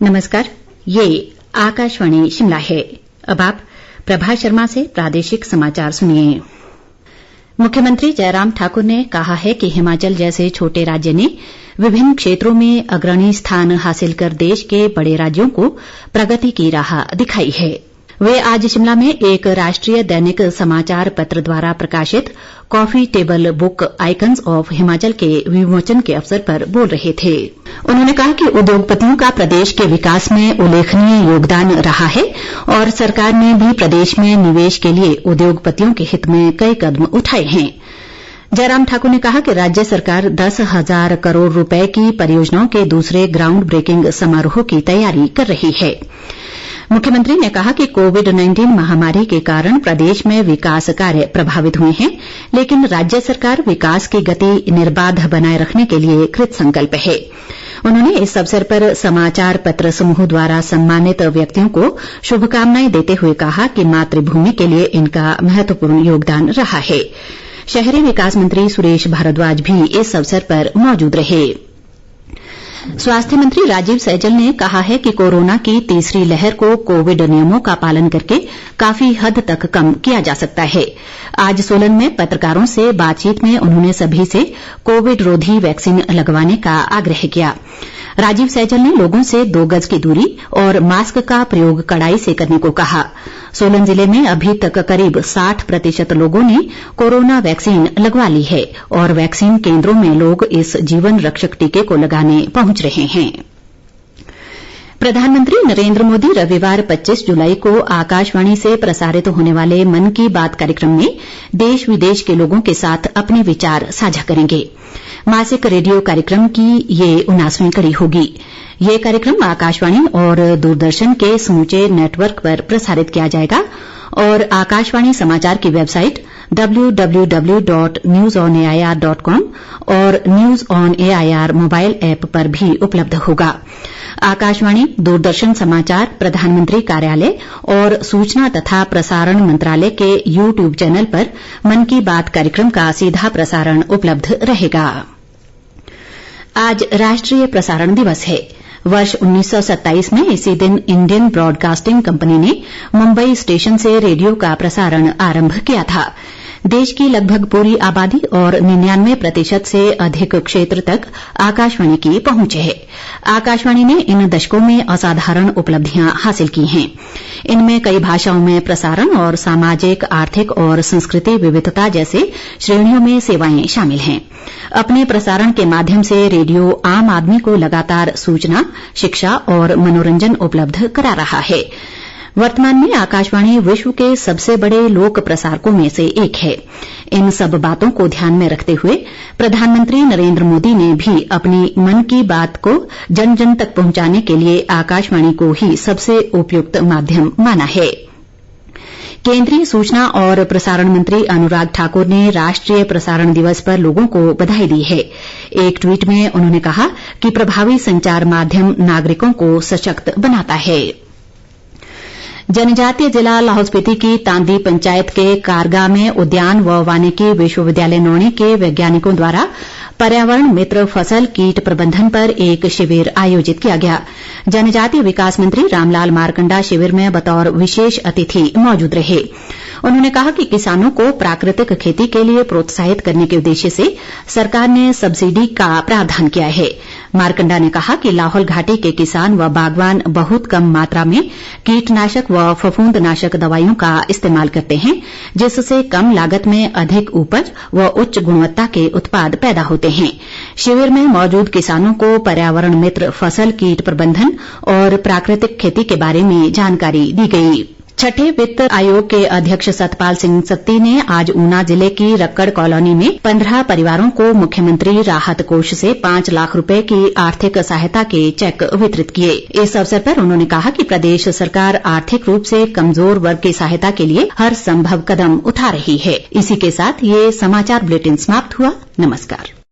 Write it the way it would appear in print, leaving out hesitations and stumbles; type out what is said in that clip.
नमस्कार, ये आकाशवाणी शिमला है। अब आप प्रभा शर्मा से प्रादेशिक समाचार सुनिए। मुख्यमंत्री जयराम ठाकुर ने कहा है कि हिमाचल जैसे छोटे राज्य ने विभिन्न क्षेत्रों में अग्रणी स्थान हासिल कर देश के बड़े राज्यों को प्रगति की राह दिखाई है। वे आज शिमला में एक राष्ट्रीय दैनिक समाचार पत्र द्वारा प्रकाशित coffee table book icons of Himachal के विमोचन के अवसर पर बोल रहे थे। उन्होंने कहा कि उद्योगपतियों का प्रदेश के विकास में उल्लेखनीय योगदान रहा है और सरकार ने भी प्रदेश में निवेश के लिए उद्योगपतियों के हित में कई कदम उठाए हैं। जयराम ठाकुर ने कहा कि राज्य सरकार 10,000 करोड़ रुपए की परियोजनाओं के दूसरे ग्राउंड ब्रेकिंग समारोह की तैयारी कर रही है। मुख्यमंत्री ने कहा कि कोविड-19 महामारी के कारण प्रदेश में विकास कार्य प्रभावित हुए हैं, लेकिन राज्य सरकार विकास की गति निर्बाध बनाए रखने के लिए कृत संकल्प है। उन्होंने इस अवसर पर समाचार पत्र समूह द्वारा सम्मानित व्यक्तियों को शुभकामनाएं देते हुए कहा कि मातृभूमि के लिए इनका महत्वपूर्ण योगदान रहा है। शहरी विकास मंत्री सुरेश भारद्वाज भी इस अवसर पर मौजूद रहे। स्वास्थ्य मंत्री राजीव सैजल ने कहा है कि कोरोना की तीसरी लहर को कोविड नियमों का पालन करके काफी हद तक कम किया जा सकता है। आज सोलन में पत्रकारों से बातचीत में उन्होंने सभी से कोविड रोधी वैक्सीन लगवाने का आग्रह किया। राजीव सैजल ने लोगों से 2 गज की दूरी और मास्क का प्रयोग कड़ाई से करने को कहा। सोलन जिले में अभी तक करीब 60% लोगों ने कोरोना वैक्सीन लगवा ली है और वैक्सीन केन्द्रों में लोग इस जीवन रक्षक टीके को लगाने पहुंच रहे हैं। प्रधानमंत्री नरेंद्र मोदी रविवार 25 जुलाई को आकाशवाणी से प्रसारित होने वाले मन की बात कार्यक्रम में देश विदेश के लोगों के साथ अपने विचार साझा करेंगे। मासिक रेडियो कार्यक्रम की ये 79वीं कड़ी होगी। ये कार्यक्रम आकाशवाणी और दूरदर्शन के समूचे नेटवर्क पर प्रसारित किया जाएगा और आकाशवाणी समाचार की वेबसाइट www.newsonair.com और news on AIR mobile app पर भी उपलब्ध होगा। आकाशवाणी, दूरदर्शन समाचार, प्रधानमंत्री कार्यालय और सूचना तथा प्रसारण मंत्रालय के यूट्यूब चैनल पर मन की बात कार्यक्रम का सीधा प्रसारण उपलब्ध रहेगा। आज राष्ट्रीय प्रसारण दिवस है। वर्ष 1927 में इसी दिन इंडियन ब्रॉडकास्टिंग कंपनी ने मुंबई स्टेशन से रेडियो का प्रसारण आरंभ किया था। देश की लगभग पूरी आबादी और 99% से अधिक क्षेत्र तक आकाशवाणी की पहुंच है। आकाशवाणी ने इन दशकों में असाधारण उपलब्धियां हासिल की हैं। इनमें कई भाषाओं में प्रसारण और सामाजिक, आर्थिक और संस्कृति विविधता जैसे श्रेणियों में सेवाएं शामिल हैं। अपने प्रसारण के माध्यम से रेडियो आम आदमी को लगातार सूचना, शिक्षा और मनोरंजन उपलब्ध करा रहा है। वर्तमान में आकाशवाणी विश्व के सबसे बड़े लोक प्रसारकों में से एक है। इन सब बातों को ध्यान में रखते हुए प्रधानमंत्री नरेंद्र मोदी ने भी अपनी मन की बात को जन जन तक पहुंचाने के लिए आकाशवाणी को ही सबसे उपयुक्त माध्यम माना है। केंद्रीय सूचना और प्रसारण मंत्री अनुराग ठाकुर ने राष्ट्रीय प्रसारण दिवस पर लोगों को बधाई दी है। एक ट्वीट में उन्होंने कहा कि प्रभावी संचार माध्यम नागरिकों को सशक्त बनाता है। जनजातीय जिला लाहौल स्पीति की तांदी पंचायत के कारगा में उद्यान व वानिकी विश्वविद्यालय नौणी के वैज्ञानिकों द्वारा पर्यावरण मित्र फसल कीट प्रबंधन पर एक शिविर आयोजित किया गया। जनजातीय विकास मंत्री रामलाल मारकंडा शिविर में बतौर विशेष अतिथि मौजूद रहे। उन्होंने कहा कि किसानों को प्राकृतिक खेती के लिए प्रोत्साहित करने के उद्देश्य से सरकार ने सब्सिडी का प्रावधान किया है। मारकंडा ने कहा कि लाहौल घाटी के किसान व बागवान बहुत कम मात्रा में कीटनाशक व फफूंदनाशक दवाइयों का इस्तेमाल करते हैं, जिससे कम लागत में अधिक उपज व उच्च गुणवत्ता के उत्पाद पैदा होते हैं। शिविर में मौजूद किसानों को पर्यावरण मित्र फसल कीट प्रबंधन और प्राकृतिक खेती के बारे में जानकारी दी गई। छठे वित्त आयोग के अध्यक्ष सतपाल सिंह सत्ती ने आज ऊना जिले की रक्कड़ कॉलोनी में 15 परिवारों को मुख्यमंत्री राहत कोष से 5 लाख रुपए की आर्थिक सहायता के चेक वितरित किए। इस अवसर पर उन्होंने कहा कि प्रदेश सरकार आर्थिक रूप से कमजोर वर्ग की सहायता के लिए हर संभव कदम उठा रही है। इसी के साथ ये समाचार बुलेटिन समाप्त हुआ। नमस्कार।